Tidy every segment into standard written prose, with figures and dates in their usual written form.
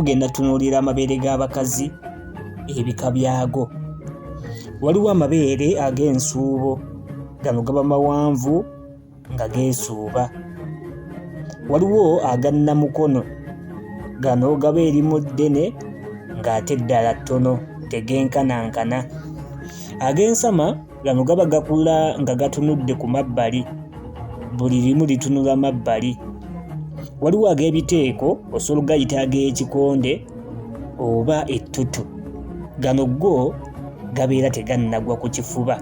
tugenda tunuulira amabeere g'abakazi ebika byago. Waliwo amabeere ag'ensuubo, gano gaba mawanvu nga geesuuba. Waliwo aga namukono, gano gaba erimu ddene ng'ate eddala ttono, tegenkanankana. Ag'ensama gano gaba gakula nga gatunudde ku mabbali, buli limu litunula mabbali. Waliwo ag'ebiteeko, osobola gayita ag'ekikonde oba ettutu, gano go gabeera tegannagwa ku kifuba.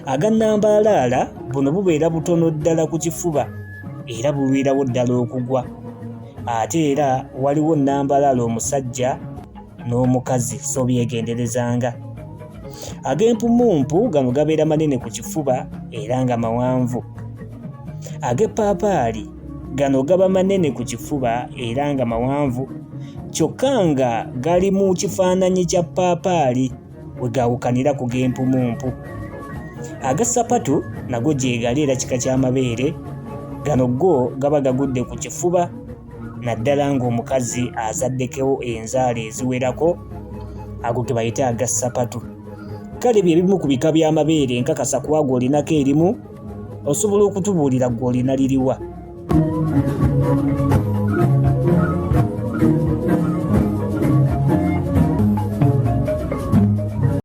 Aga nnambaalaala buno bubeera butono ddala ku kifuba era bulwirawo ddala okugwa. Ate era waliwo nnambaalaala omusajja n'omukazi, so byegenderezanga. Ag'empumumpu gano gabeera manene ku kifuba era nga mawanvu. Ag'eppaapaali gano gaba manene ku kifuba era nga mawanvu, kyokka nga gali mu kifaananyi kya ppaapaali we gawukanira ku g'empumumpu. Agasapatu nago gyegali era kika ky'amabeere, gano go gaba gagudde ku kifuba naddala ng'omukazi azaddeko enzaala eziwerako, ago ge bayita agasapatu. Kale bye bimu ku bika by'amabeere, nkakasa ku ago olinako erimu, osobola okutubuulira gwe olina liriwa.